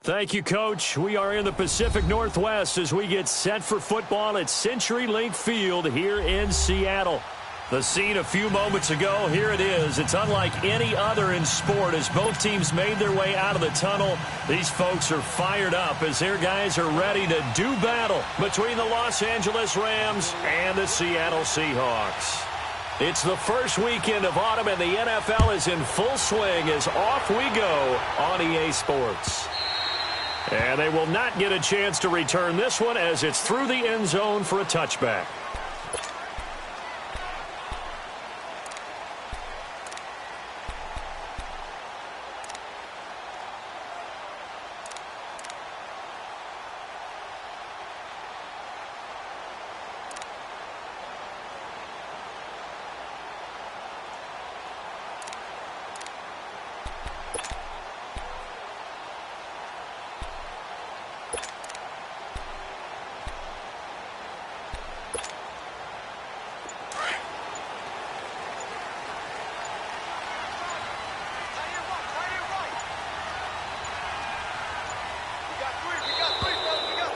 Thank you, Coach. We are in the Pacific Northwest as we get set for football at CenturyLink Field here in Seattle. The scene a few moments ago, here it is. It's unlike any other in sport as both teams made their way out of the tunnel. These folks are fired up as their guys are ready to do battle between the Los Angeles Rams and the Seattle Seahawks. It's the first weekend of autumn and the NFL is in full swing as off we go on EA Sports. And they will not get a chance to return this one as it's through the end zone for a touchback.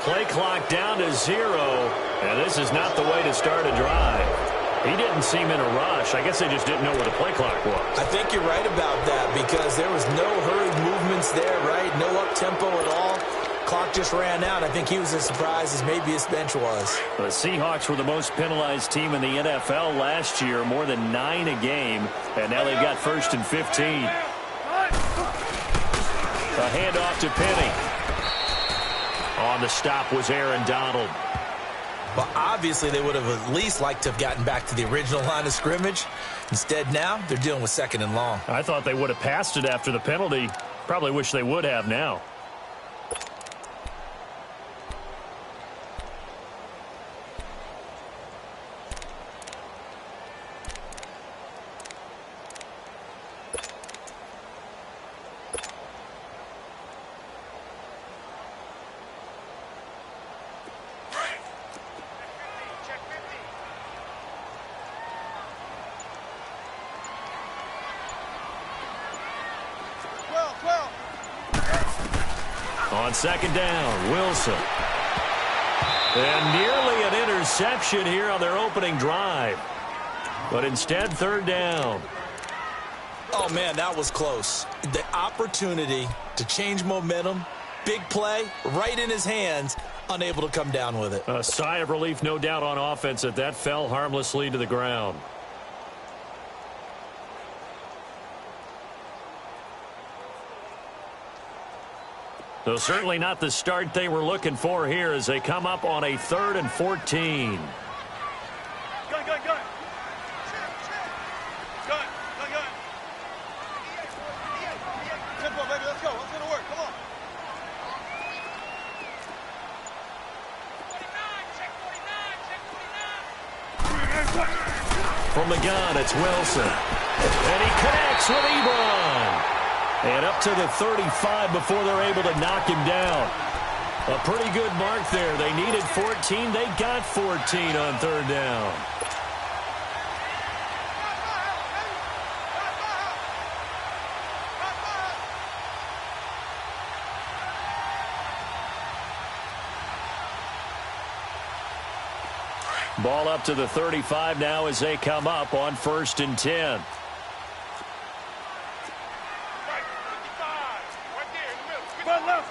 Play clock down to 0, and this is not the way to start a drive. He didn't seem in a rush. I guess they just didn't know where the play clock was. I think you're right about that because there was no hurried movements there, right? No up-tempo at all. Clock just ran out. I think he was as surprised as maybe his bench was. The Seahawks were the most penalized team in the NFL last year, more than 9 a game, and now they've got 1st and 15. A handoff to Penny. On the stop was Aaron Donald. Well, obviously they would have at least liked to have gotten back to the original line of scrimmage. Instead now they're dealing with 2nd and long. I thought they would have passed it after the penalty. Probably wish they would have now. On 2nd down, Wilson. And nearly an interception here on their opening drive. But instead, 3rd down. Oh, man, that was close. The opportunity to change momentum, big play, right in his hands, unable to come down with it. A sigh of relief, no doubt, on offense that that fell harmlessly to the ground. So certainly not the start they were looking for here as they come up on a 3rd and 14. Gun. Tempo, baby, let's go. Let's go to work. Come on. 49, check 49. From the gun, it's Wilson. And he connects with Ebron. And up to the 35 before they're able to knock him down. A pretty good mark there. They needed 14. They got 14 on 3rd down. Ball up to the 35 now as they come up on 1st and 10.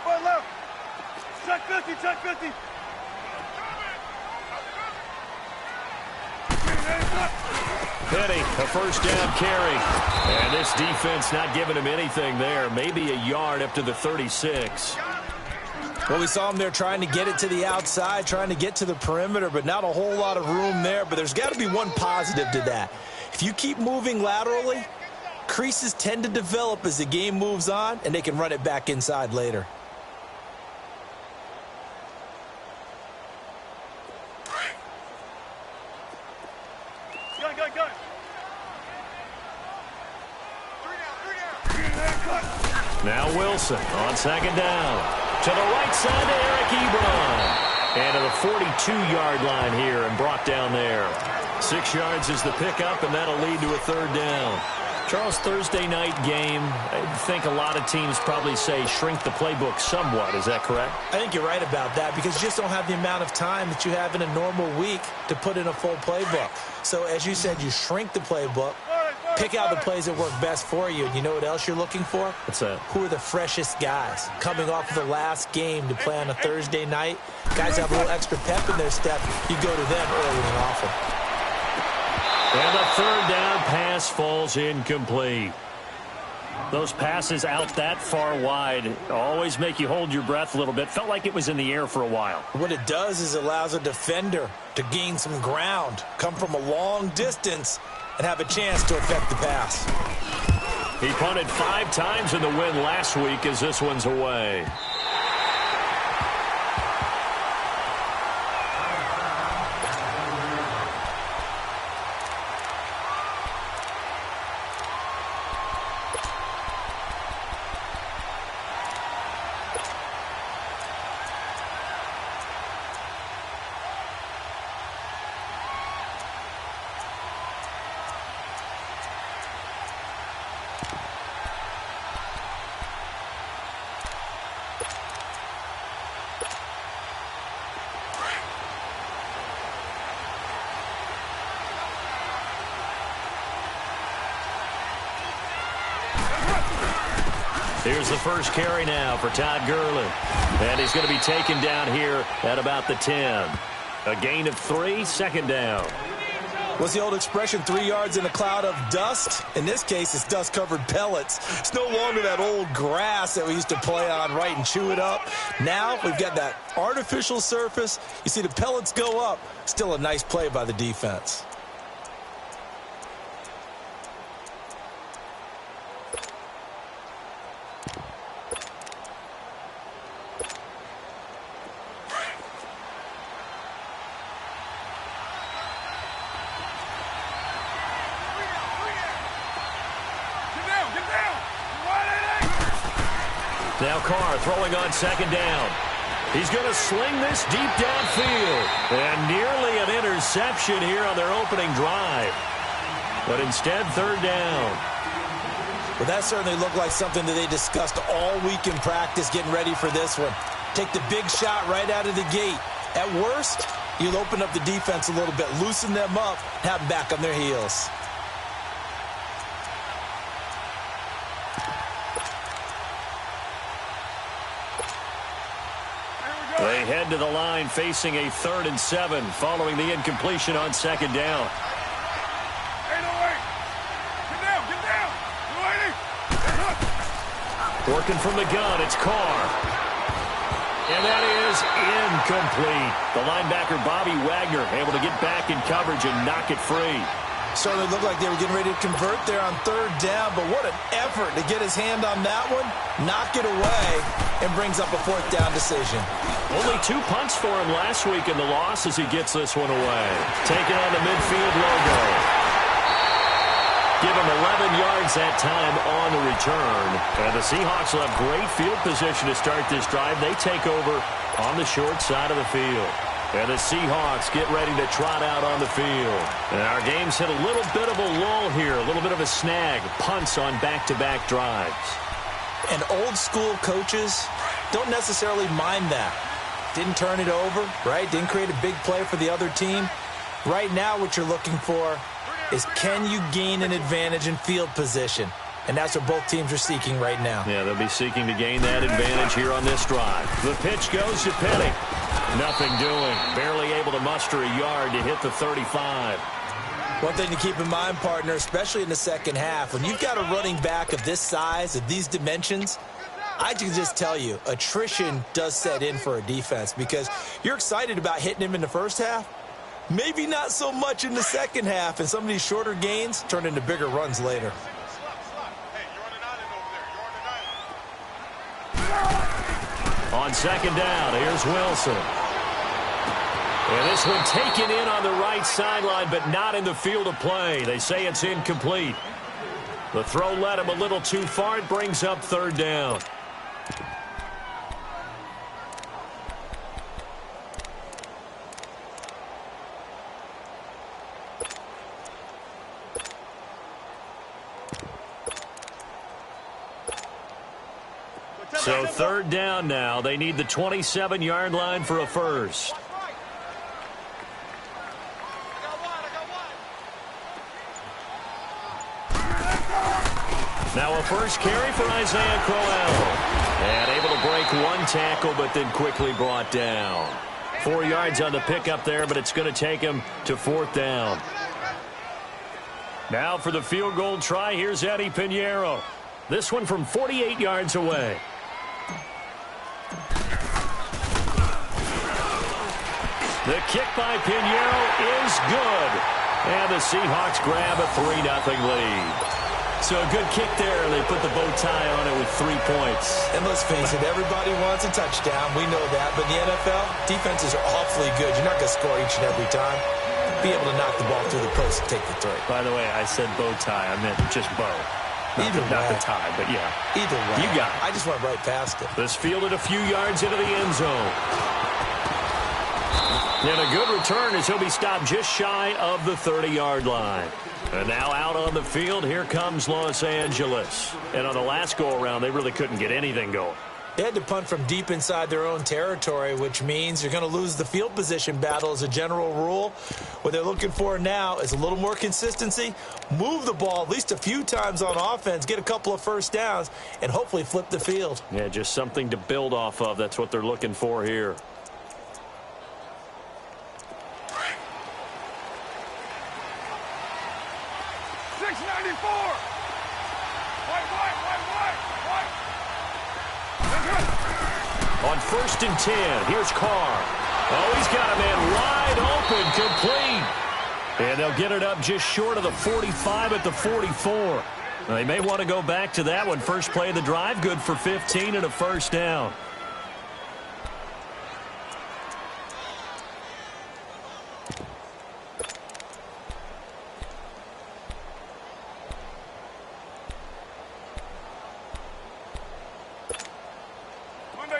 Spot left. Check 50. Penny, a 1st down carry. And this defense not giving him anything there. Maybe a yard up to the 36. Well, we saw him there trying to get it to the outside, trying to get to the perimeter, but not a whole lot of room there. But there's got to be one positive to that. If you keep moving laterally, creases tend to develop as the game moves on, and they can run it back inside later. Gun. 3 down. Now Wilson on 2nd down. To the right side to Eric Ebron. And to the 42-yard line here and brought down there. 6 yards is the pickup, and that'll lead to a 3rd down. Charles, Thursday night game, I think a lot of teams probably say shrink the playbook somewhat. Is that correct? I think you're right about that because you just don't have the amount of time that you have in a normal week to put in a full playbook. So as you said, you shrink the playbook, pick out the plays that work best for you. And you know what else you're looking for? What's that? Who are the freshest guys coming off of the last game to play on a Thursday night? Guys have a little extra pep in their step. You go to them early and often. And the third down pass falls incomplete. Those passes out that far wide always make you hold your breath a little bit. Felt like it was in the air for a while. What it does is allows a defender to gain some ground, come from a long distance, and have a chance to affect the pass. He punted 5 times in the win last week as this one's away. Here's the first carry now for Todd Gurley. And he's going to be taken down here at about the 10. A gain of 3, second down. What's the old expression, 3 yards in a cloud of dust? In this case, it's dust-covered pellets. It's no longer that old grass that we used to play on, right, and chew it up. Now we've got that artificial surface. You see the pellets go up. Still a nice play by the defense. Now Carr throwing on second down. He's going to sling this deep downfield. And nearly an interception here on their opening drive. But instead, third down. Well, that certainly looked like something that they discussed all week in practice getting ready for this one. Take the big shot right out of the gate. At worst, you'll open up the defense a little bit, loosen them up, have them back on their heels. They head to the line facing a 3rd and 7 following the incompletion on second down. Hey, no way. Get down, get down. No way. Working from the gun, it's Carr. And that is incomplete. The linebacker, Bobby Wagner, able to get back in coverage and knock it free. Certainly looked like they were getting ready to convert there on third down, but what an effort to get his hand on that one, knock it away, and brings up a 4th down decision. Only 2 punts for him last week in the loss as he gets this one away. Taking on the midfield logo. Give him 11 yards that time on the return. And the Seahawks will have great field position to start this drive. They take over on the short side of the field. And the Seahawks get ready to trot out on the field. And our game's hit a little bit of a lull here, a little bit of a snag. Punts on back-to-back drives. And old-school coaches don't necessarily mind that. Didn't turn it over, right? Didn't create a big play for the other team. Right now what you're looking for is can you gain an advantage in field position? And that's what both teams are seeking right now. Yeah, they'll be seeking to gain that advantage here on this drive. The pitch goes to Penny. Nothing doing. Barely able to muster a yard to hit the 35. One thing to keep in mind, partner, especially in the second half, when you've got a running back of this size, of these dimensions, I can just tell you, attrition does set in for a defense because you're excited about hitting him in the first half. Maybe not so much in the second half, and some of these shorter gains turn into bigger runs later. On second down, here's Wilson. And this one taken in on the right sideline, but not in the field of play. They say it's incomplete. The throw led him a little too far. It brings up third down. So third down now. They need the 27-yard line for a first. Now a first carry for Isaiah Crowell. And able to break one tackle, but then quickly brought down. 4 yards on the pickup there, but it's going to take him to fourth down. Now for the field goal try, here's Eddie Pinheiro. This one from 48 yards away. The kick by Pinheiro is good. And the Seahawks grab a 3-0 lead. So a good kick there, and they put the bow tie on it with 3 points. And let's face it, everybody wants a touchdown. We know that. But in the NFL, defenses are awfully good. You're not going to score each and every time. Be able to knock the ball through the post and take the 3. By the way, I said bow tie. I meant just bow. Not the tie, but yeah. Either way. You got it. I just went right past it. This fielded a few yards into the end zone. And a good return as he'll be stopped just shy of the 30-yard line. And now out on the field, here comes Los Angeles. And on the last go-around, they really couldn't get anything going. They had to punt from deep inside their own territory, which means you're going to lose the field position battle as a general rule. What they're looking for now is a little more consistency, move the ball at least a few times on offense, get a couple of first downs, and hopefully flip the field. Yeah, just something to build off of. That's what they're looking for here. On 1st and 10, here's Carr. Oh, he's got a man wide open, complete. And they'll get it up just short of the 45 at the 44. They may want to go back to that one. First play of the drive, good for 15 and a first down.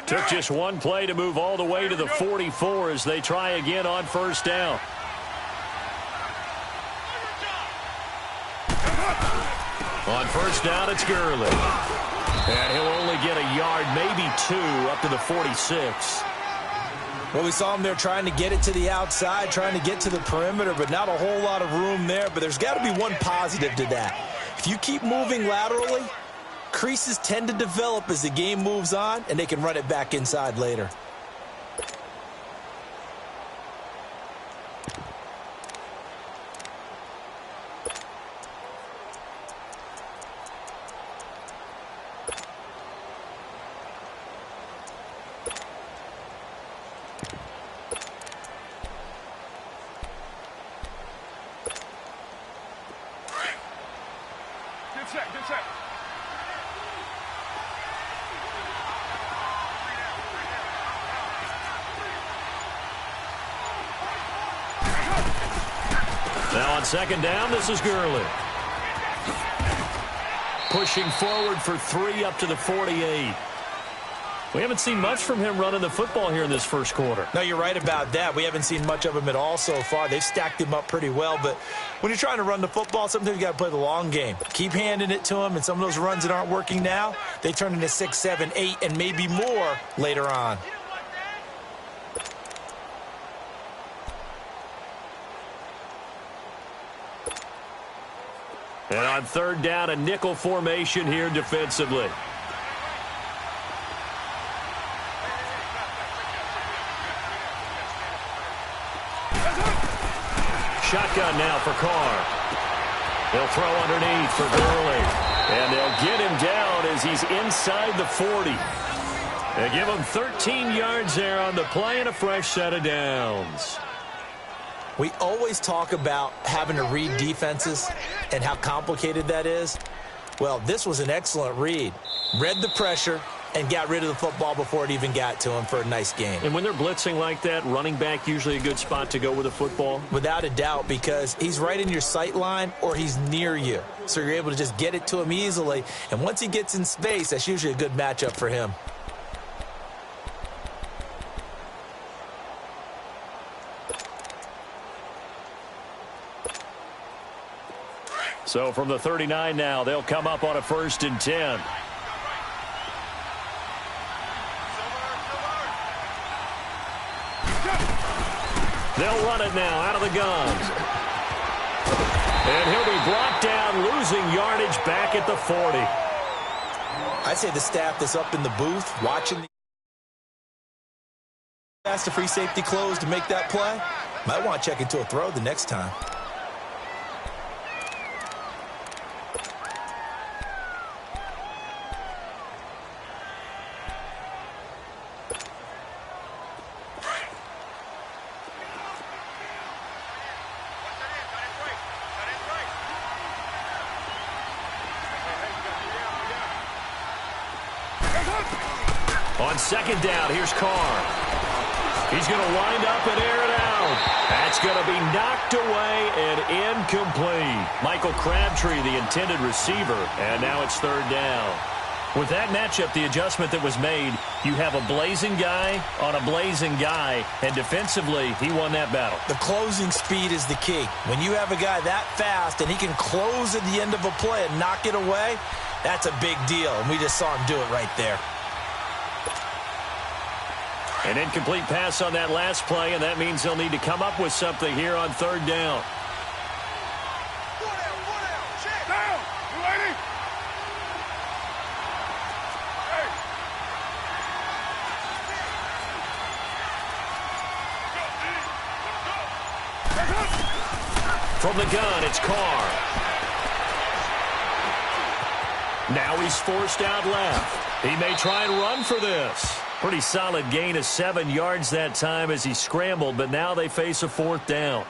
Took just one play to move all the way to the 44 as they try again on first down. On first down, it's Gurley. And he'll only get a yard, maybe 2, up to the 46. Well, we saw him there trying to get it to the outside, trying to get to the perimeter, but not a whole lot of room there. But there's got to be one positive to that. If you keep moving laterally, creases tend to develop as the game moves on, and they can run it back inside later. Good set. Now on second down, this is Gurley. Pushing forward for 3 up to the 48. We haven't seen much from him running the football here in this first quarter. No, you're right about that. We haven't seen much of him at all so far. They've stacked him up pretty well, but when you're trying to run the football, sometimes you got to play the long game. Keep handing it to him, and some of those runs that aren't working now, they turn into 6, 7, 8, and maybe more later on. And on third down, a nickel formation here defensively. Shotgun now for Carr. He'll throw underneath for Gurley. And they'll get him down as he's inside the 40. They give him 13 yards there on the play and a fresh set of downs. We always talk about having to read defenses and how complicated that is. Well, this was an excellent read. Read the pressure and got rid of the football before it even got to him for a nice game. And when they're blitzing like that, running back usually a good spot to go with the football? Without a doubt, because he's right in your sight line or he's near you. So you're able to just get it to him easily. And once he gets in space, that's usually a good matchup for him. So from the 39 now, they'll come up on a 1st and 10. They'll run it now out of the gun. And he'll be brought down, losing yardage back at the 40. I'd say the staff that's up in the booth watching the free safety close to make that play might want to check into a throw the next time. On second down, here's Carr. He's going to wind up and air it out. That's going to be knocked away and incomplete. Michael Crabtree, the intended receiver, and now it's third down. With that matchup, the adjustment that was made, you have a blazing guy on a blazing guy, and defensively, he won that battle. The closing speed is the key. When you have a guy that fast and he can close at the end of a play and knock it away, that's a big deal, and we just saw him do it right there. An incomplete pass on that last play, and that means they'll need to come up with something here on third down. Down! You ready? Hey! From the gun, it's Carr. Now he's forced out left. He may try and run for this. Pretty solid gain of 7 yards that time as he scrambled, but now they face a fourth down.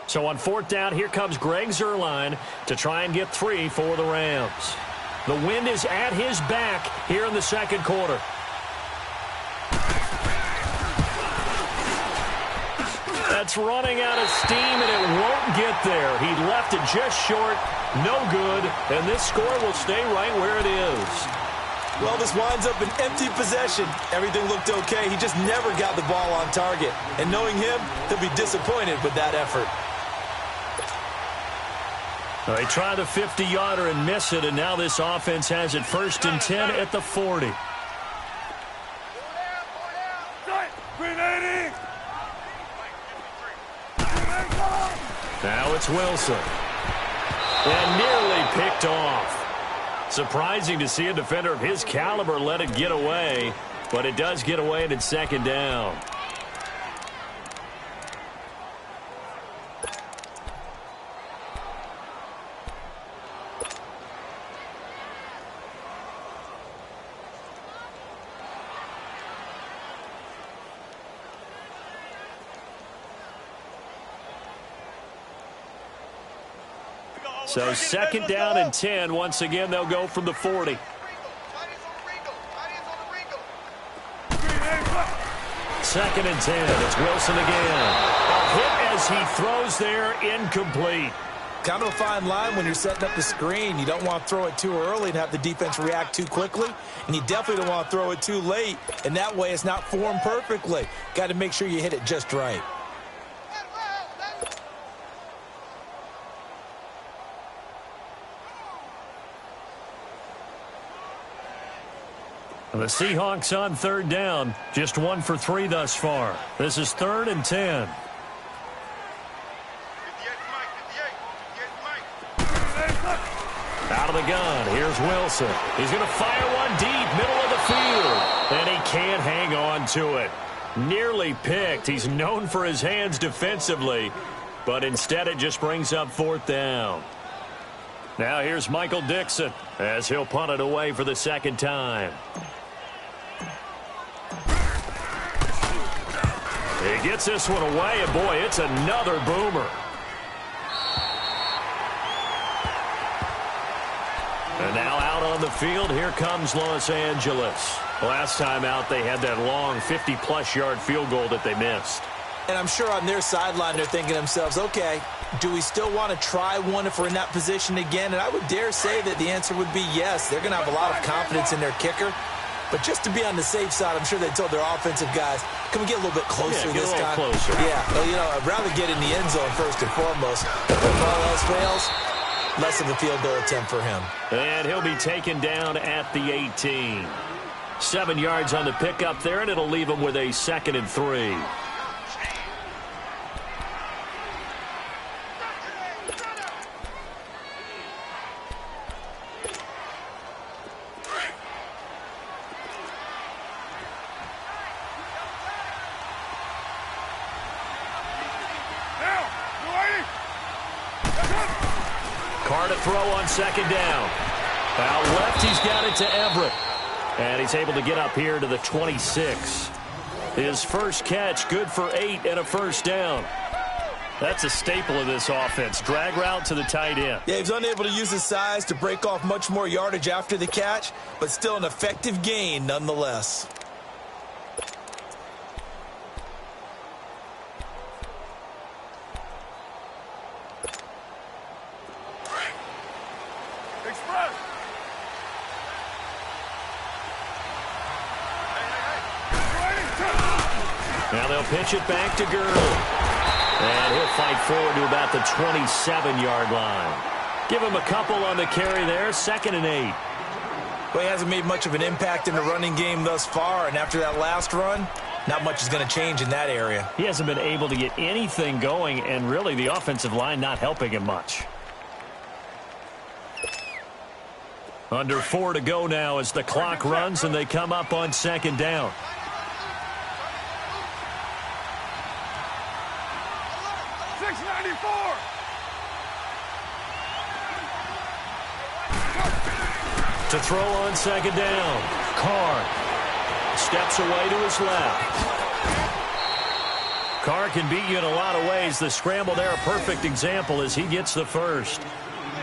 So on fourth down, here comes Greg Zuerlein to try and get 3 for the Rams. The wind is at his back here in the second quarter. That's running out of steam, and it won't get there. He left it just short, no good, and this score will stay right where it is. Well, this winds up an empty possession. Everything looked okay. He just never got the ball on target. And knowing him, he'll be disappointed with that effort. They try the 50-yarder and miss it, and now this offense has it 1st and 10 at the 40. Now it's Wilson. And nearly picked off. Surprising to see a defender of his caliber let it get away, but it does get away and it's second down. So second down and 10. Once again, they'll go from the 40. Second and 10. It's Wilson again. A hit as he throws there, incomplete. Kind of a fine line when you're setting up the screen. You don't want to throw it too early and have the defense react too quickly. And you definitely don't want to throw it too late. And that way it's not formed perfectly. Got to make sure you hit it just right. The Seahawks on third down, just 1 for 3 thus far. This is 3rd and 10. Out of the gun, here's Wilson. He's going to fire one deep, middle of the field, and he can't hang on to it. Nearly picked. He's known for his hands defensively, but instead it just brings up 4th down. Now here's Michael Dixon as he'll punt it away for the second time. He gets this one away, and boy, it's another boomer. And now out on the field, here comes Los Angeles. Last time out, they had that long 50-plus yard field goal that they missed. And I'm sure on their sideline, they're thinking to themselves, okay, do we still want to try one if we're in that position again? And I would dare say that the answer would be yes. They're going to have a lot of confidence in their kicker. But just to be on the safe side, I'm sure they told their offensive guys, can we get a little bit closer this time? Closer. Yeah, well, you know, I'd rather get in the end zone first and foremost. If all else fails, less of a field goal attempt for him. And he'll be taken down at the 18. 7 yards on the pickup there, and it'll leave them with a 2nd and 3. Carr to throw on 2nd down. Out left, he's got it to Everett. And he's able to get up here to the 26. His first catch, good for 8 and a first down. That's a staple of this offense. Drag route to the tight end. Yeah, he's unable to use his size to break off much more yardage after the catch, but still an effective gain nonetheless. Now they'll pitch it back to Gurley. And he'll fight forward to about the 27-yard line. Give him a couple on the carry there, 2nd and 8. Well, he hasn't made much of an impact in the running game thus far, and after that last run, not much is going to change in that area. He hasn't been able to get anything going, and really the offensive line not helping him much. Under 4 to go now as the clock runs and they come up on 2nd down. To throw on 2nd down. Carr steps away to his left. Carr can beat you in a lot of ways. The scramble there, a perfect example as he gets the first.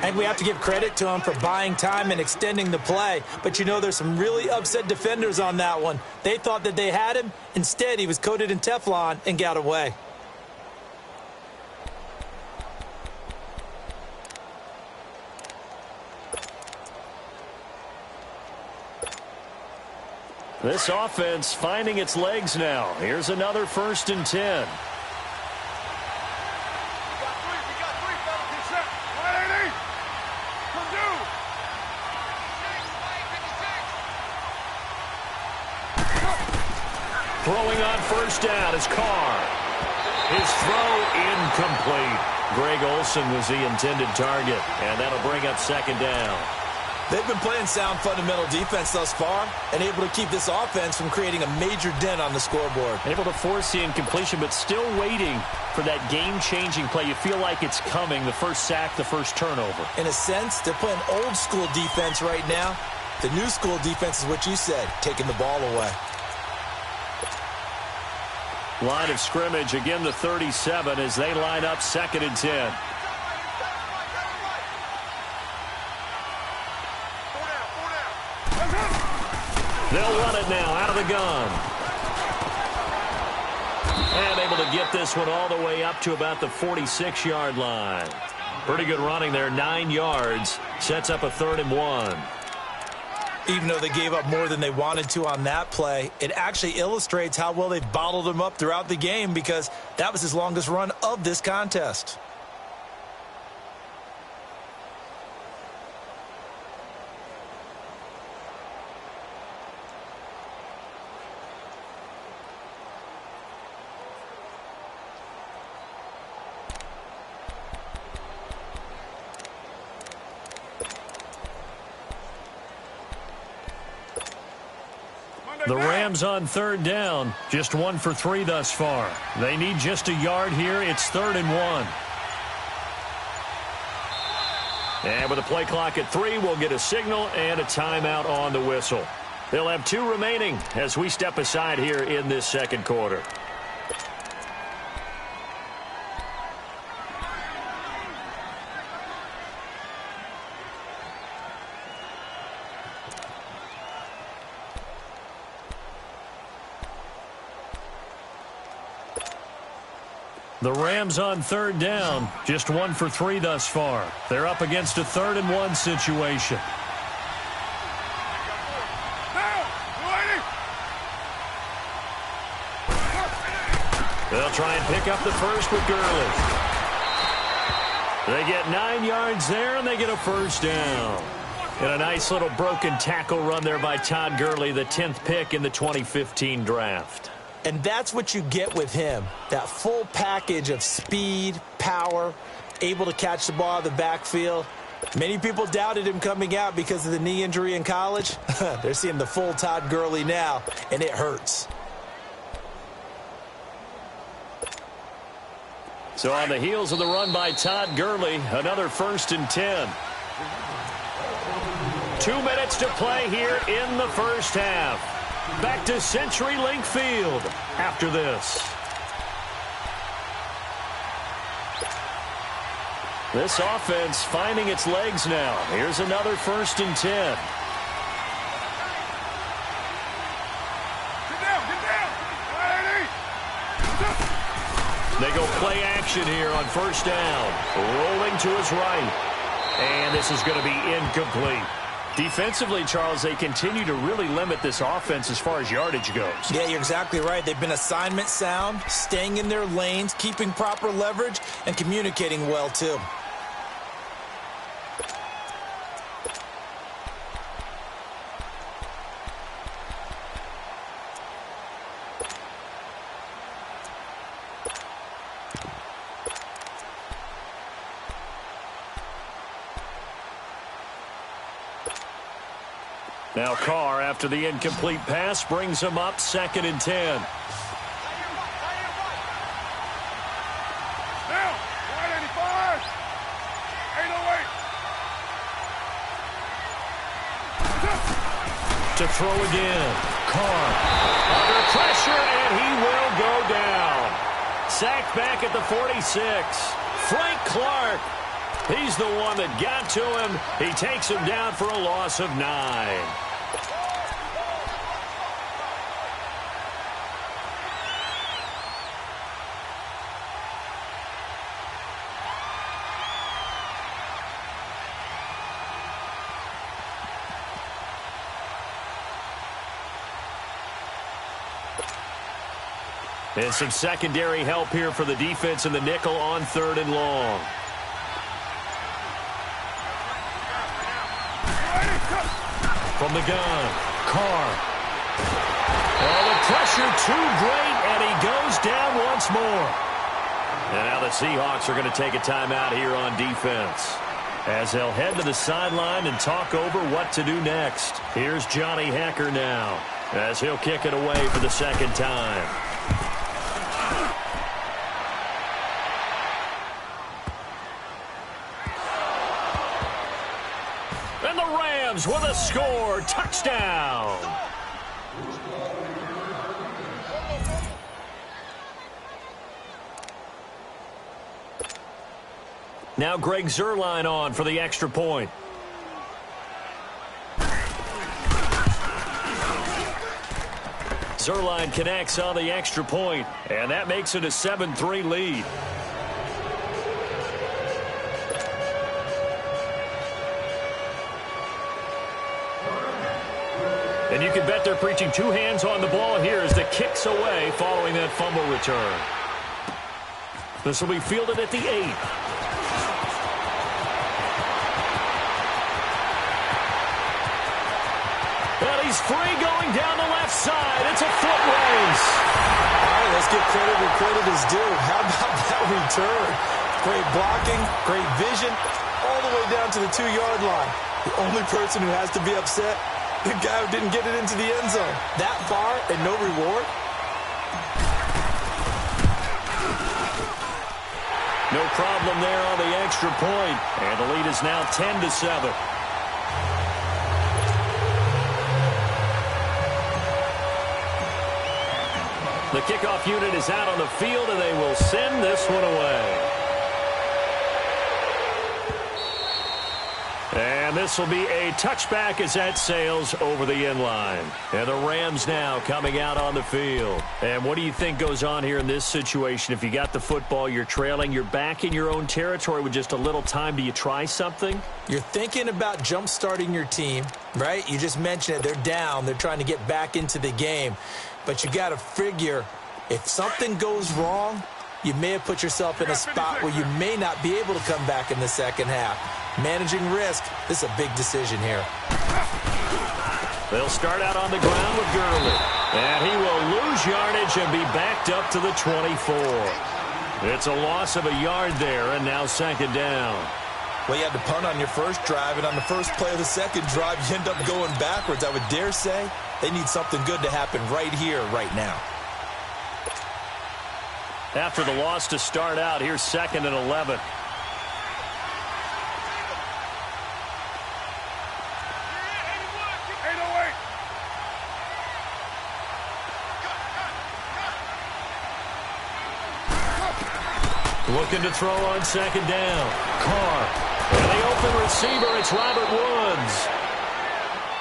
And we have to give credit to him for buying time and extending the play. But, you know, there's some really upset defenders on that one. They thought that they had him. Instead, he was coated in Teflon and got away. This offense finding its legs now. Here's another 1st and 10. Throwing on 1st down is Carr. His throw incomplete. Greg Olsen was the intended target, and that'll bring up 2nd down. They've been playing sound fundamental defense thus far and able to keep this offense from creating a major dent on the scoreboard. Able to force the incompletion, but still waiting for that game-changing play. You feel like it's coming, the first sack, the first turnover. In a sense, they're playing old-school defense right now. The new school defense is what you said, taking the ball away. Line of scrimmage, again the 37 as they line up 2nd and 10. They'll run it now out of the gun. And able to get this one all the way up to about the 46-yard line. Pretty good running there, 9 yards. Sets up a 3rd and 1. Even though they gave up more than they wanted to on that play, it actually illustrates how well they've bottled him up throughout the game because that was his longest run of this contest. The Rams on 3rd down, just 1 for 3 thus far. They need just a yard here. It's 3rd and 1. And with the play clock at 3, we'll get a signal and a timeout on the whistle. They'll have 2 remaining as we step aside here in this 2nd quarter. The Rams on 3rd down, just 1 for 3 thus far. They're up against a 3rd and 1 situation. They'll try and pick up the first with Gurley. They get 9 yards there, and they get a 1st down. And a nice little broken tackle run there by Todd Gurley, the 10th pick in the 2015 draft. And that's what you get with him, that full package of speed, power, able to catch the ball out of the backfield. Many people doubted him coming out because of the knee injury in college. They're seeing the full Todd Gurley now, and it hurts. So on the heels of the run by Todd Gurley, another 1st and 10. 2 minutes to play here in the first half. Back to CenturyLink Field after this. This offense finding its legs now. Here's another 1st and 10. Get down, get down. They go play action here on 1st down. Rolling to his right. And this is going to be incomplete. Defensively, Charles, they continue to really limit this offense as far as yardage goes. Yeah, you're exactly right. They've been assignment sound, staying in their lanes, keeping proper leverage, and communicating well, too. Now Carr, after the incomplete pass, brings him up 2nd and 10. Down, 185. 808. To throw again. Carr under pressure, and he will go down. Sacked back at the 46. Frank Clark. He's the one that got to him. He takes him down for a loss of 9. And some secondary help here for the defense in the nickel on 3rd and long. From the gun, Carr. Oh, the pressure too great, and he goes down once more. And now the Seahawks are going to take a timeout here on defense, as they'll head to the sideline and talk over what to do next. Here's Johnny Hekker now, as he'll kick it away for the 2nd time. And the Rams with a score, touchdown. Now Greg Zuerlein on for the extra point. Zuerlein connects on the extra point, and that makes it a 7-3 lead. And you can bet they're preaching 2 hands on the ball here as the kick's away following that fumble return. This will be fielded at the 8. And he's free going down the left side. It's a foot race. All right, let's give credit where credit is due. How about that return? Great blocking, great vision, all the way down to the 2-yard line. The only person who has to be upset, the guy who didn't get it into the end zone. That far and no reward? No problem there on the extra point. And the lead is now 10-7. The kickoff unit is out on the field, and they will send this one away. And this will be a touchback as that sails over the end line. And the Rams now coming out on the field. And what do you think goes on here in this situation? If you got the football, you're trailing, you're back in your own territory with just a little time. Do you try something? You're thinking about jump-starting your team, right? You just mentioned it. They're down. They're trying to get back into the game. But you got to figure, if something goes wrong, you may have put yourself in a spot where you may not be able to come back in the second half. Managing risk, this is a big decision here. They'll start out on the ground with Gurley. And he will lose yardage and be backed up to the 24. It's a loss of a yard there, and now second down. Well, you had to punt on your first drive, and on the first play of the second drive, you end up going backwards. I would dare say they need something good to happen right here, right now. After the loss to start out, here's 2nd and 11. Looking to throw on second down. Carr. And the open receiver, it's Robert Woods.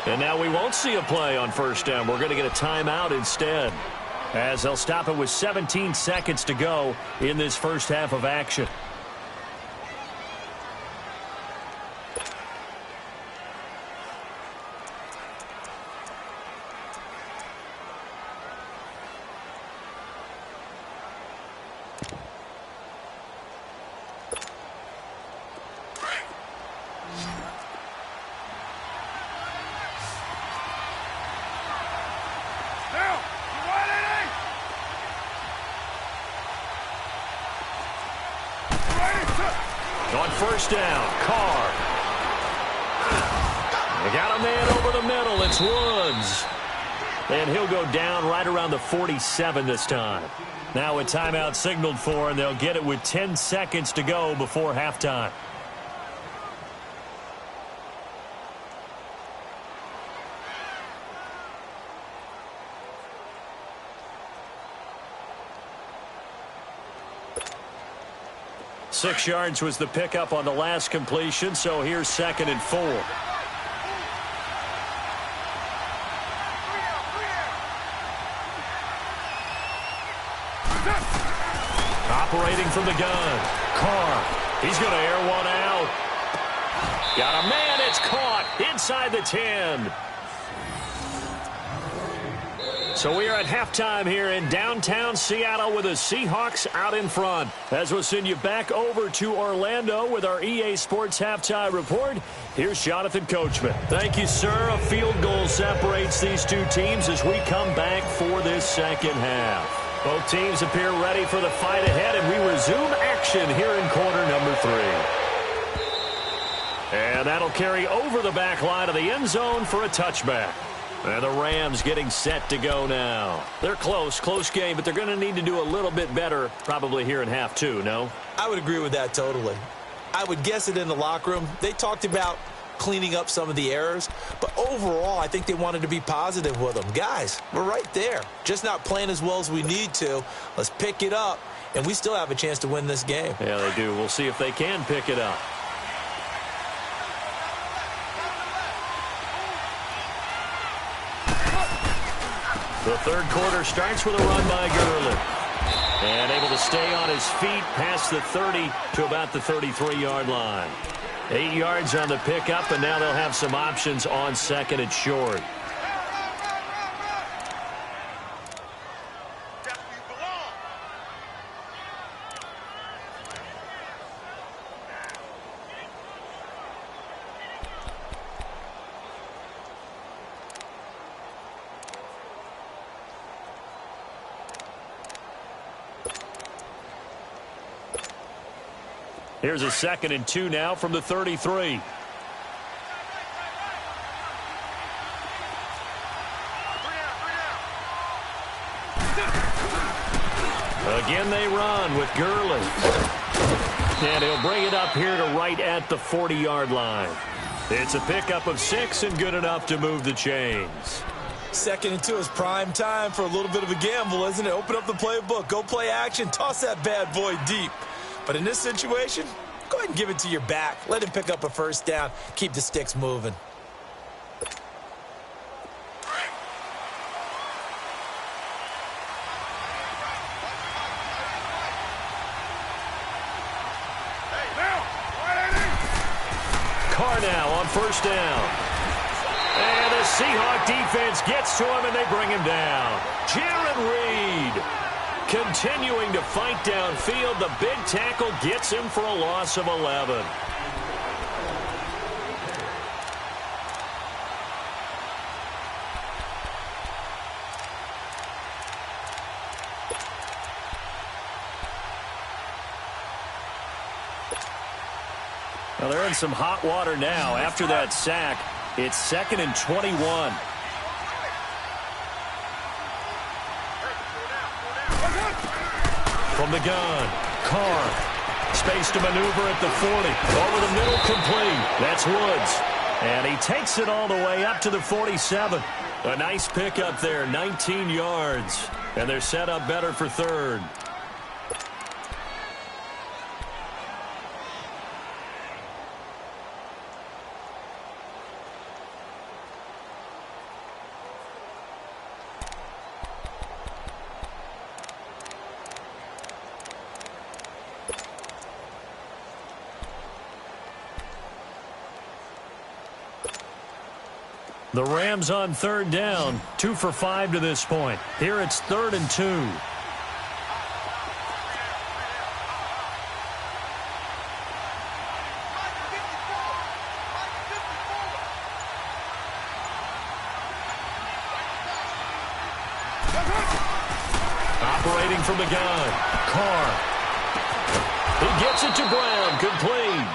And now we won't see a play on first down. We're going to get a timeout instead, as they'll stop it with 17 seconds to go in this first half of action. On first down, Carr. They got a man over the middle. It's Woods. And he'll go down right around the 47 this time. Now a timeout signaled for, and they'll get it with 10 seconds to go before halftime. Six yards was the pickup on the last completion, so here's 2nd and 4. Operating from the gun. Carr. He's going to air one out. Got a man. It's caught inside the 10. So we are at halftime here in downtown Seattle with the Seahawks out in front. As we'll send you back over to Orlando with our EA Sports Halftime Report, here's Jonathan Coachman. Thank you, sir. A field goal separates these two teams as we come back for this second half. Both teams appear ready for the fight ahead, and we resume action here in quarter number 3. And that'll carry over the back line of the end zone for a touchback. And the Rams getting set to go now. They're close game, but they're going to need to do a little bit better probably here in half 2, no? I would agree with that totally. I would guess it in the locker room. They talked about cleaning up some of the errors, but overall, I think they wanted to be positive with them. Guys, we're right there. Just not playing as well as we need to. Let's pick it up, and we still have a chance to win this game. Yeah, they do. We'll see if they can pick it up. The third quarter starts with a run by Gurley. And able to stay on his feet past the 30 to about the 33-yard line. 8 yards on the pickup, and now they'll have some options on 2nd and short. Here's a 2nd and 2 now from the 33. Again they run with Gurley. And he'll bring it up here to right at the 40-yard line. It's a pickup of 6 and good enough to move the chains. 2nd and 2 is prime time for a little bit of a gamble, isn't it? Open up the playbook, go play action, toss that bad boy deep. But in this situation, go ahead and give it to your back. Let him pick up a first down. Keep the sticks moving. Carr now on first down. And the Seahawk defense gets to him, and they bring him down. Jaron Reed. Continuing to fight downfield, the big tackle gets him for a loss of 11. Well, they're in some hot water now. After that sack, it's 2nd and 21. From the gun, Carr. Space to maneuver at the 40. Over the middle, complete. That's Woods. And he takes it all the way up to the 47. A nice pickup there, 19 yards. And they're set up better for 3rd. The Rams on 3rd down, 2 for 5 to this point. Here it's 3rd and 2. Operating from the gun, Carr. He gets it to Brown, complete.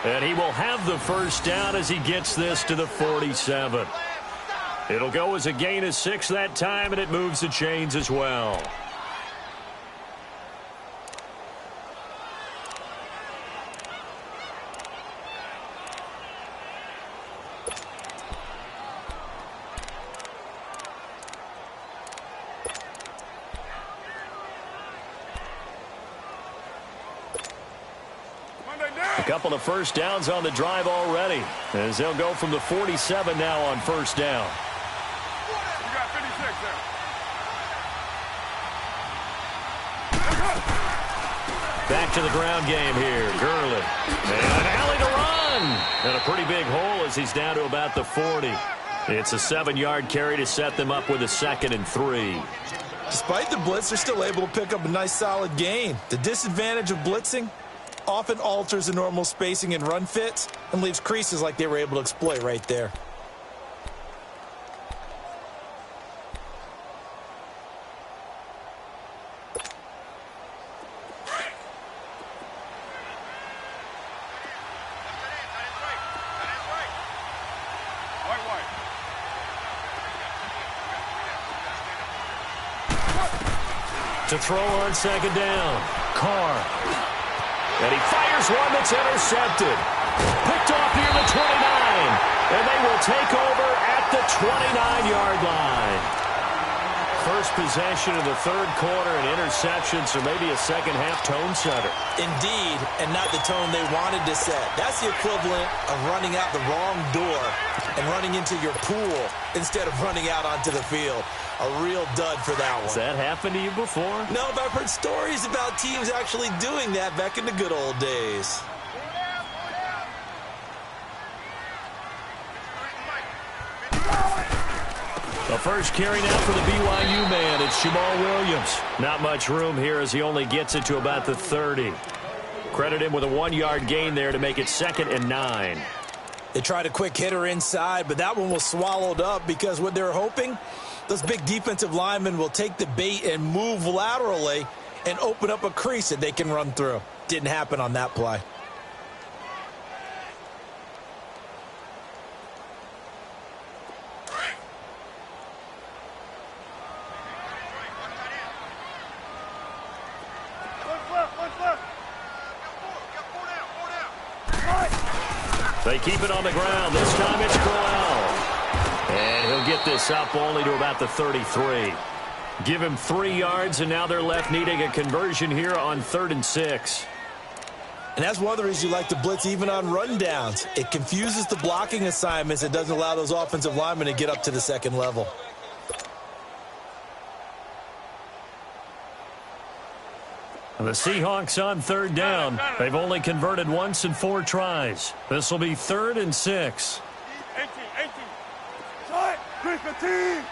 And he will have the first down as he gets this to the 47. It'll go as a gain of 6 that time, and it moves the chains as well. A couple of first downs on the drive already, as they'll go from the 47 now on first down. You got 56 there. Back to the ground game here. Gurley. And an alley to run. And a pretty big hole as he's down to about the 40. It's a 7-yard carry to set them up with a 2nd and 3. Despite the blitz, they're still able to pick up a nice solid gain. The disadvantage of blitzing often alters the normal spacing and run fits and leaves creases like they were able to exploit right there. To throw on 2nd down, Carr. And he fires one that's intercepted. Picked off near the 29. And they will take over at the 29-yard line. First possession of the 3rd quarter, and interceptions, or maybe a second-half tone setter. Indeed, and not the tone they wanted to set. That's the equivalent of running out the wrong door and running into your pool instead of running out onto the field. A real dud for that one. Has that happened to you before? No, but I've heard stories about teams actually doing that back in the good old days. The first carry now for the BYU man. It's Jamal Williams. Not much room here as he only gets it to about the 30. Credit him with a 1-yard gain there to make it 2nd and 9. They tried a quick hitter inside, but that one was swallowed up because what they're hoping, those big defensive linemen will take the bait and move laterally and open up a crease that they can run through. Didn't happen on that play. They keep it on the ground. This time it's Crowell. And he'll get this up only to about the 33. Give him 3 yards, and now they're left needing a conversion here on 3rd and 6. And that's one of the reasons you like to blitz even on rundowns. It confuses the blocking assignments. It doesn't allow those offensive linemen to get up to the 2nd level. The Seahawks on 3rd down. They've only converted once in 4 tries. This will be 3rd and 6. 18. Shot. 15.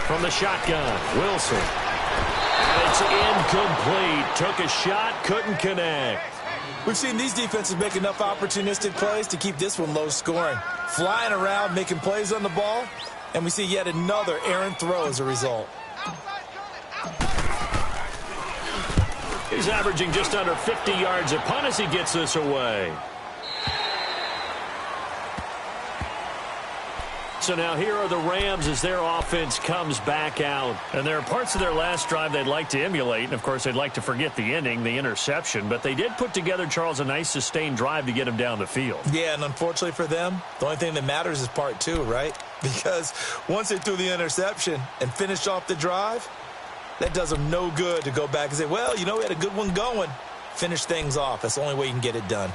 From the shotgun, Wilson. And it's incomplete. Took a shot, couldn't connect. We've seen these defenses make enough opportunistic plays to keep this one low scoring. Flying around, making plays on the ball, and we see yet another errant throw as a result. He's averaging just under 50 yards a punt as he gets this away. So now here are the Rams as their offense comes back out. And there are parts of their last drive they'd like to emulate. And, of course, they'd like to forget the ending, the interception. But they did put together, Charles, a nice sustained drive to get him down the field. Yeah, and unfortunately for them, the only thing that matters is part two, right? Because once they threw the interception and finished off the drive, that does them no good to go back and say, well, you know, we had a good one going. Finish things off. That's the only way you can get it done.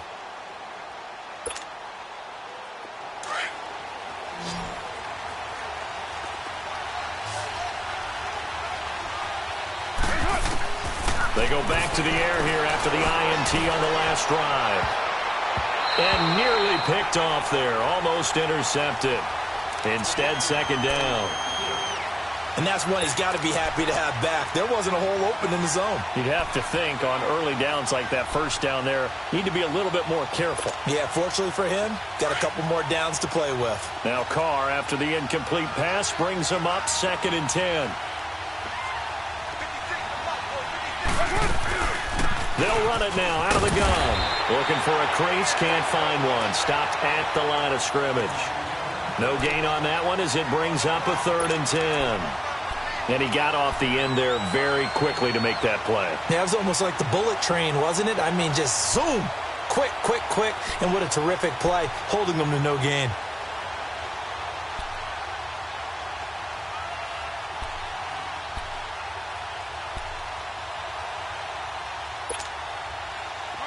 They go back to the air here after the INT on the last drive. And nearly picked off there. Almost intercepted. Instead, second down. And that's one he's got to be happy to have back. There wasn't a hole open in the zone. You'd have to think on early downs like that first down there, need to be a little bit more careful. Yeah, fortunately for him, got a couple more downs to play with. Now Carr, after the incomplete pass, brings him up 2nd and 10. They'll run it now out of the gun. Looking for a crease, can't find one. Stopped at the line of scrimmage. No gain on that one as it brings up a 3rd and 10. And he got off the end there very quickly to make that play. Yeah, it was almost like the bullet train, wasn't it? I mean, just zoom. Quick, quick, quick. And what a terrific play, holding them to no gain.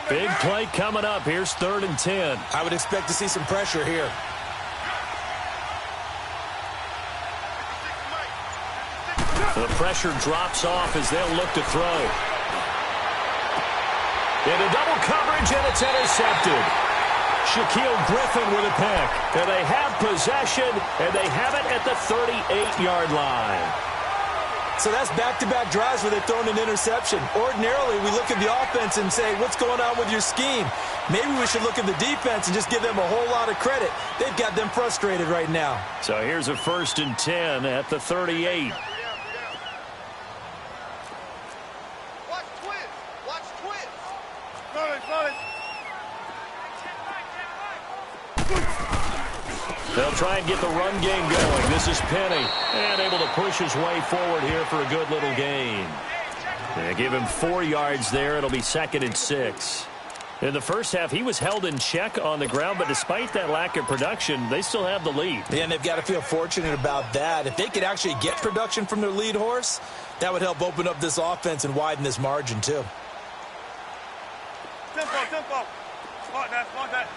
Big play coming up. Here's 3rd and 10. I would expect to see some pressure here. The pressure drops off as they'll look to throw. Into double coverage, and it's intercepted. Shaquille Griffin with a pick. And they have possession, and they have it at the 38-yard line. So that's back-to-back drives where they've thrown an interception. Ordinarily, we look at the offense and say, what's going on with your scheme? Maybe we should look at the defense and just give them a whole lot of credit. They've got them frustrated right now. So here's a 1st and 10 at the 38. Watch twist. Watch twist. Got it. They'll try and get the run game going. This is Penny. And able to push his way forward here for a good little gain. They give him 4 yards there. It'll be 2nd and 6. In the first half, he was held in check on the ground, but despite that lack of production, they still have the lead. Yeah, and they've got to feel fortunate about that. If they could actually get production from their lead horse, that would help open up this offense and widen this margin, too. Tempo. Spot that.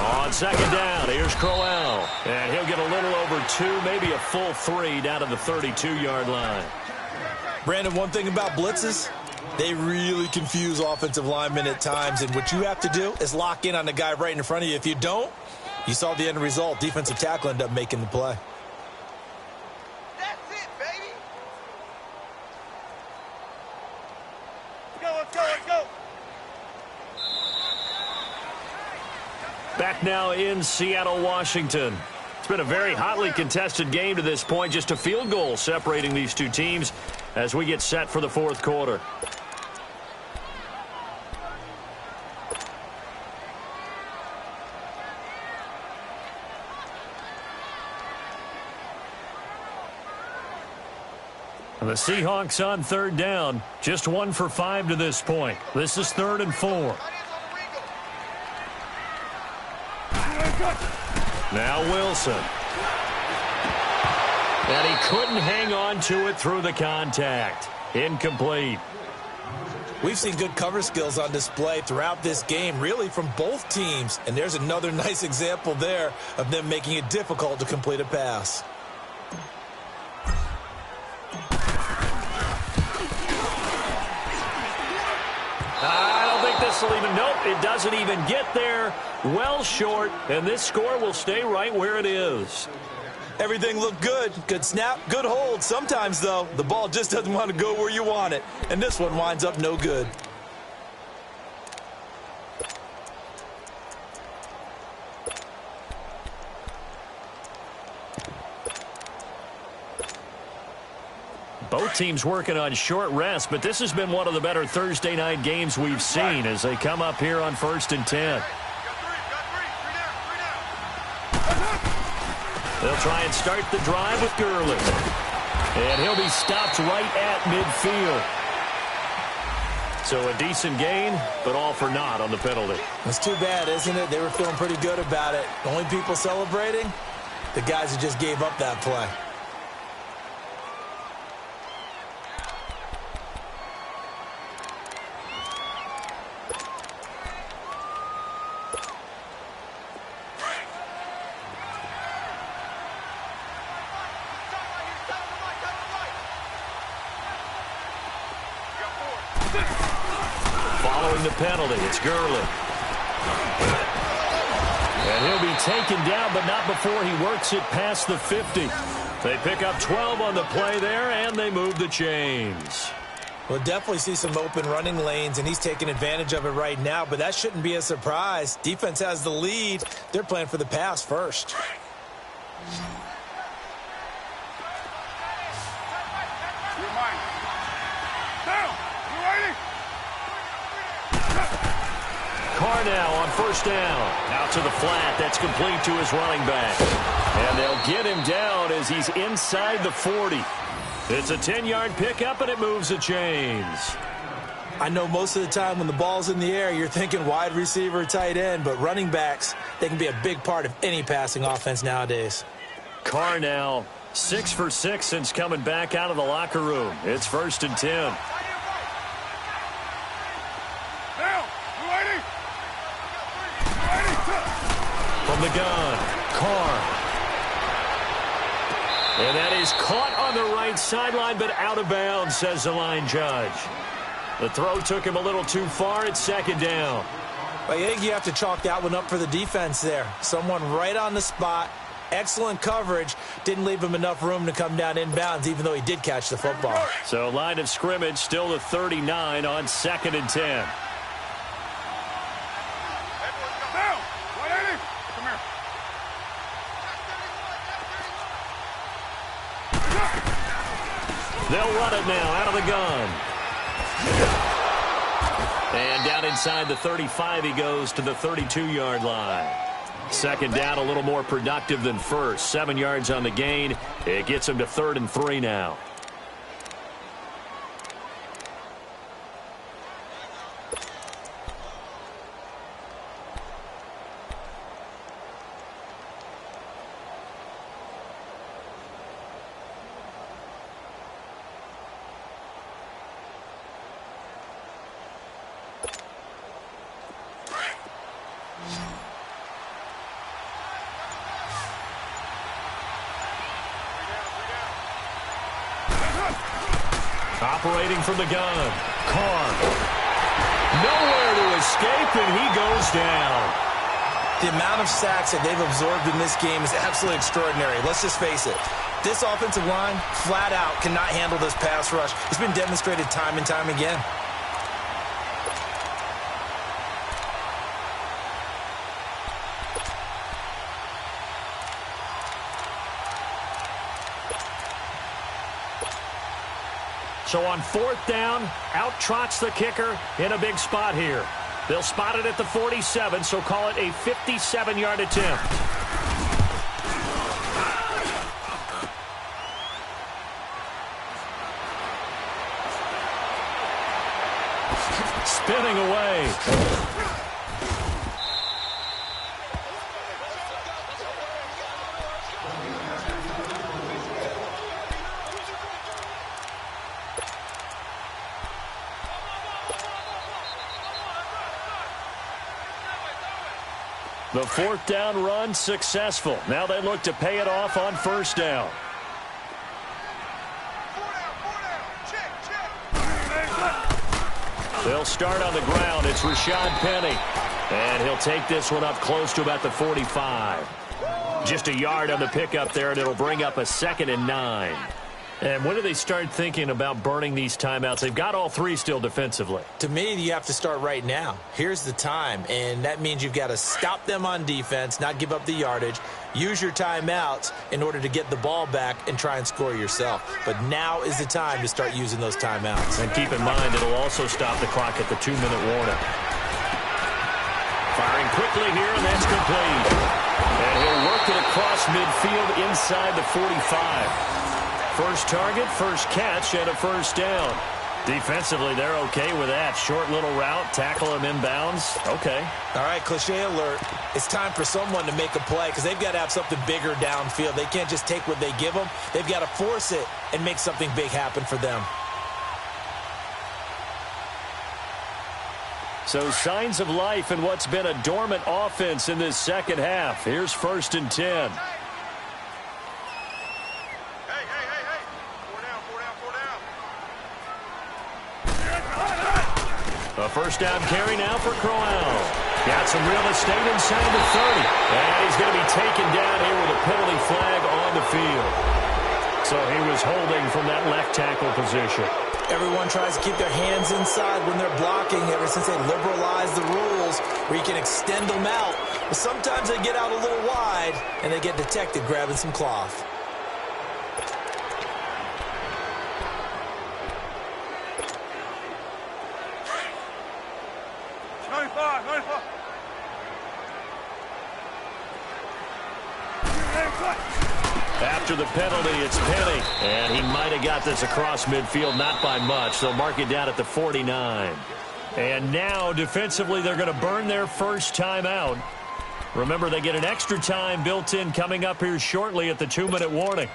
On 2nd down, here's Crowell. And he'll get a little over 2, maybe a full 3 down to the 32-yard line. Brandon, one thing about blitzes, they really confuse offensive linemen at times. And what you have to do is lock in on the guy right in front of you. If you don't, you saw the end result. Defensive tackle ended up making the play. That's it, baby. Let's go. Back now in Seattle, Washington. It's been a very hotly contested game to this point. Just a field goal separating these two teams as we get set for the 4th quarter. And the Seahawks on 3rd down. Just 1 for 5 to this point. This is 3rd and 4. Now Wilson. And he couldn't hang on to it through the contact. Incomplete. We've seen good cover skills on display throughout this game, really from both teams. And there's another nice example there of them making it difficult to complete a pass. I don't think this whistle even, nope, it doesn't even get there. Well short, and this score will stay right where it is. Everything looked good. Good snap, good hold. Sometimes, though, the ball just doesn't want to go where you want it. And this one winds up no good. Both teams working on short rest, but this has been one of the better Thursday night games we've seen as they come up here on 1st and 10. They'll try and start the drive with Gurley. And he'll be stopped right at midfield. So a decent gain, but all for naught on the penalty. It's too bad, isn't it? They were feeling pretty good about it. The only people celebrating? The guys who just gave up that play. Following the penalty, it's Gurley. And he'll be taken down, but not before he works it past the 50. They pick up 12 on the play there, and they move the chains. We'll definitely see some open running lanes, and he's taking advantage of it right now, but that shouldn't be a surprise. Defense has the lead. They're playing for the pass first. Carr now on 1st down. Out to the flat. That's complete to his running back. And they'll get him down as he's inside the 40. It's a 10-yard pickup, and it moves the chains. I know most of the time when the ball's in the air, you're thinking wide receiver, tight end, but running backs, they can be a big part of any passing offense nowadays. Carr now 6 for 6 since coming back out of the locker room. It's 1st and 10. From the gun, Carr. And that is caught on the right sideline, but out of bounds, says the line judge. The throw took him a little too far. It's 2nd down. I think you have to chalk that one up for the defense there. Someone right on the spot. Excellent coverage. Didn't leave him enough room to come down inbounds, even though he did catch the football. So line of scrimmage still the 39 on 2nd and 10. They'll run it now out of the gun. And down inside the 35 he goes to the 32-yard line. 2nd down, a little more productive than first. 7 yards on the gain. It gets him to 3rd and 3 now. Operating from the gun, Carr. Nowhere to escape, and he goes down. The amount of sacks that they've absorbed in this game is absolutely extraordinary. Let's just face it. This offensive line, flat out, cannot handle this pass rush. It's been demonstrated time and time again. So on 4th down, out trots the kicker in a big spot here. They'll spot it at the 47, so call it a 57-yard attempt. Spinning away. The 4th down run successful. Now they look to pay it off on 1st down. They'll start on the ground. It's Rashad Penny. And he'll take this one up close to about the 45. Just a yard on the pickup there, and it'll bring up a 2nd and 9. And when do they start thinking about burning these timeouts? They've got all 3 still defensively. To me, you have to start right now. Here's the time, and that means you've got to stop them on defense, not give up the yardage, use your timeouts in order to get the ball back and try and score yourself. But now is the time to start using those timeouts. And keep in mind, it'll also stop the clock at the 2-minute warning. Firing quickly here, and that's complete. And he'll work it across midfield inside the 45. First target, first catch, and a first down. Defensively, they're okay with that. Short little route, tackle him inbounds. Okay. All right, cliche alert. It's time for someone to make a play because they've got to have something bigger downfield. They can't just take what they give them. They've got to force it and make something big happen for them. So signs of life in what's been a dormant offense in this second half. Here's 1st and 10. A first down carry now for Crowell. Got some real estate inside the 30. And he's going to be taken down here with a penalty flag on the field. So he was holding from that left tackle position. Everyone tries to keep their hands inside when they're blocking ever since they liberalized the rules where you can extend them out. But sometimes they get out a little wide and they get detected grabbing some cloth. After the penalty, it's Penny. And he might have got this across midfield, not by much. They'll mark it down at the 49. And now, defensively, they're going to burn their first time out. Remember, they get an extra time built in coming up here shortly at the 2-minute warning.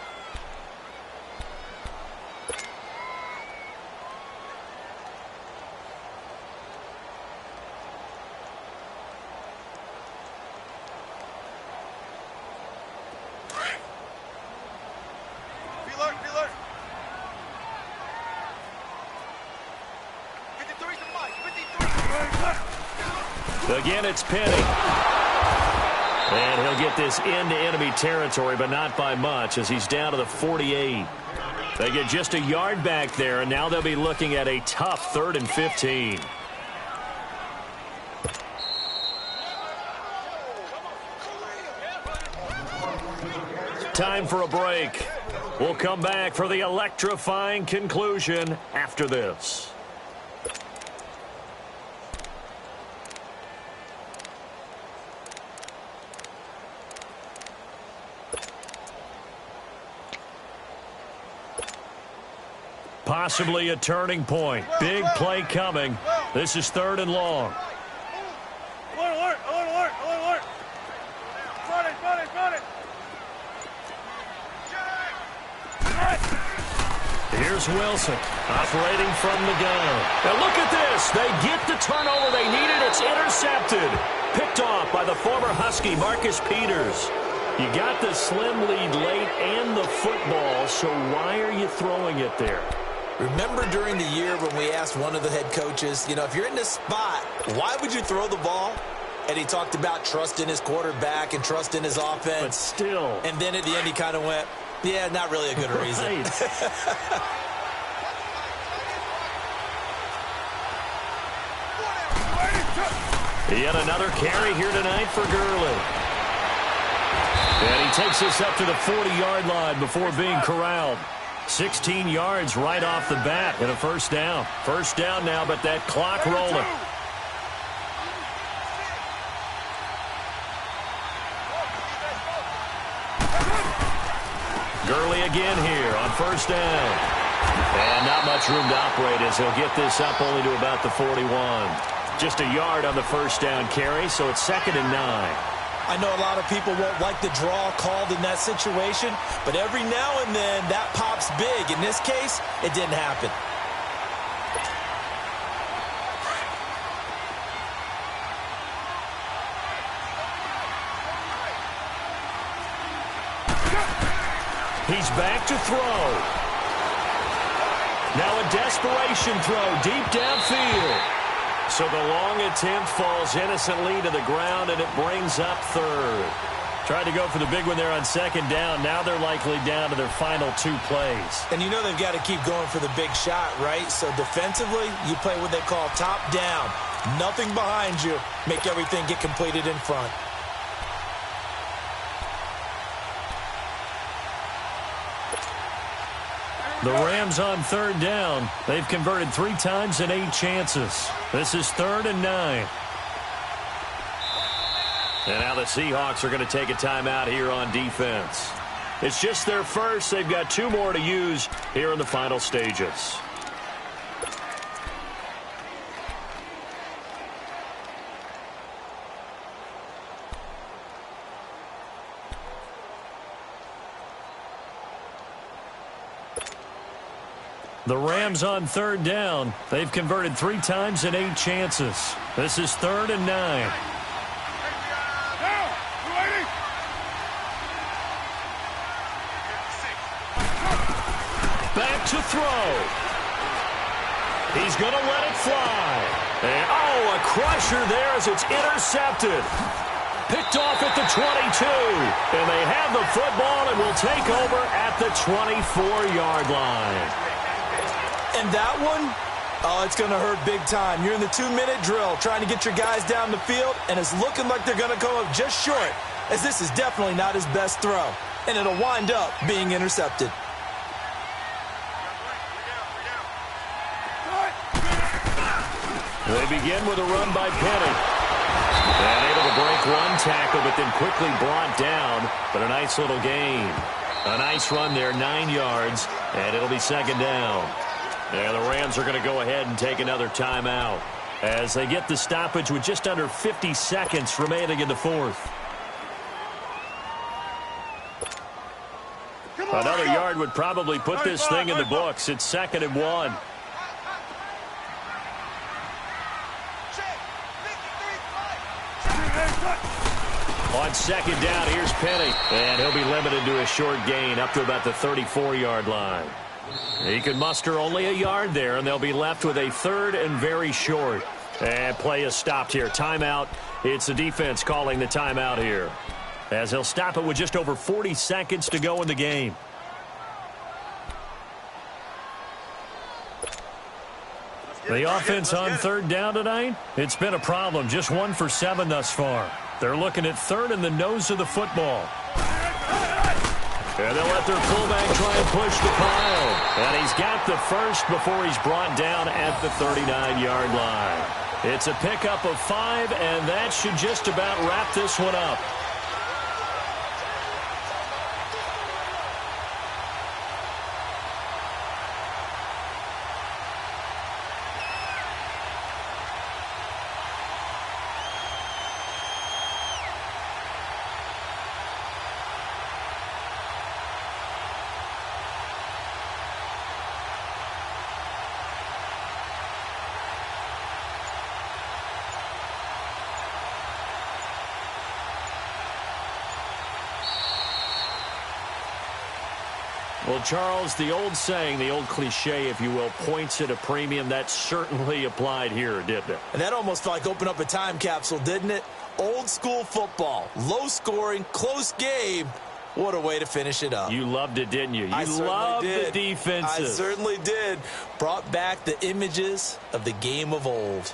Again, it's Penny. And he'll get this into enemy territory, but not by much as he's down to the 48. They get just a yard back there, and now they'll be looking at a tough 3rd and 15. Time for a break. We'll come back for the electrifying conclusion after this. Possibly a turning point. Big play coming. This is 3rd and long. Alert, alert, alert, alert, alert. Got it. Here's Wilson operating from the gun. And look at this. They get the turnover they needed. It's intercepted. Picked off by the former Husky, Marcus Peters. You got the slim lead late and the football, so why are you throwing it there? Remember during the year when we asked one of the head coaches, if you're in this spot, why would you throw the ball? And he talked about trust in his quarterback and trust in his offense. But still. And then at the end he kind of went, yeah, not really a good reason. Yet another carry here tonight for Gurley. And he takes this up to the 40-yard line before being corralled. 16 yards right off the bat and a first down. First down now, but that clock rolling. Gurley again here on first down. And not much room to operate as he'll get this up only to about the 41. Just a yard on the first down carry, so it's 2nd and 9. I know a lot of people won't like the draw called in that situation, but every now and then that pops big. In this case, it didn't happen. He's back to throw. Now a desperation throw deep downfield. So the long attempt falls innocently to the ground, and it brings up third. Tried to go for the big one there on second down. Now they're likely down to their final 2 plays. And you know they've got to keep going for the big shot, right? So defensively, you play what they call top down. Nothing behind you. Make everything get completed in front. The Rams on third down. They've converted 3 times in 8 chances. This is 3rd and 9. And now the Seahawks are going to take a timeout here on defense. It's just their first. They've got 2 more to use here in the final stages. The Rams on third down. They've converted 3 times in 8 chances. This is 3rd and 9. Back to throw. He's going to let it fly. And, oh, a crusher there as it's intercepted. Picked off at the 22. And they have the football and will take over at the 24-yard line. And that one, oh, it's going to hurt big time. You're in the 2-minute drill trying to get your guys down the field, and it's looking like they're going to come up just short, as this is definitely not his best throw. And it'll wind up being intercepted. They begin with a run by Penny. And able to break 1 tackle, but then quickly brought down. But a nice little gain. A nice run there, 9 yards, and it'll be 2nd down. And the Rams are going to go ahead and take another timeout as they get the stoppage with just under 50 seconds remaining in the 4th. Another yard would probably put this thing in the books. It's 2nd and 1. On 2nd down, here's Penny. And he'll be limited to a short gain up to about the 34-yard line. He can muster only a yard there, and they'll be left with a 3rd and very short. And play is stopped here. Timeout. It's the defense calling the timeout here, as he'll stop it with just over 40 seconds to go in the game. The offense on 3rd down tonight, it's been a problem. Just 1 for 7 thus far. They're looking at 3rd in the nose of the football. And they'll let their fullback try and push the pile. And he's got the first before he's brought down at the 39-yard line. It's a pickup of 5, and that should just about wrap this one up. Well, Charles, the old saying, the old cliche, if you will, points at a premium. That certainly applied here, didn't it? And that almost like opened up a time capsule, didn't it? Old school football, low scoring, close game. What a way to finish it up. You loved it, didn't you? You loved the defenses. I certainly did. Brought back the images of the game of old.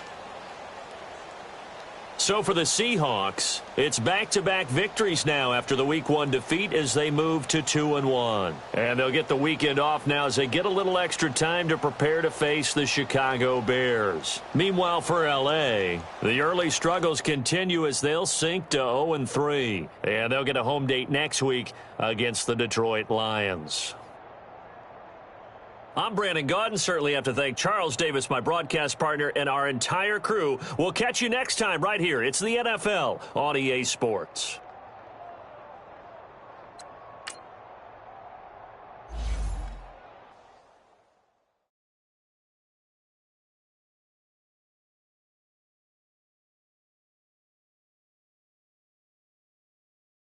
So for the Seahawks, it's back-to-back victories now after the Week 1 defeat as they move to 2-1. And they'll get the weekend off now as they get a little extra time to prepare to face the Chicago Bears. Meanwhile for L.A., the early struggles continue as they'll sink to 0-3. And they'll get a home date next week against the Detroit Lions. I'm Brandon Gaudin. Certainly have to thank Charles Davis, my broadcast partner, and our entire crew. We'll catch you next time right here. It's the NFL on EA Sports.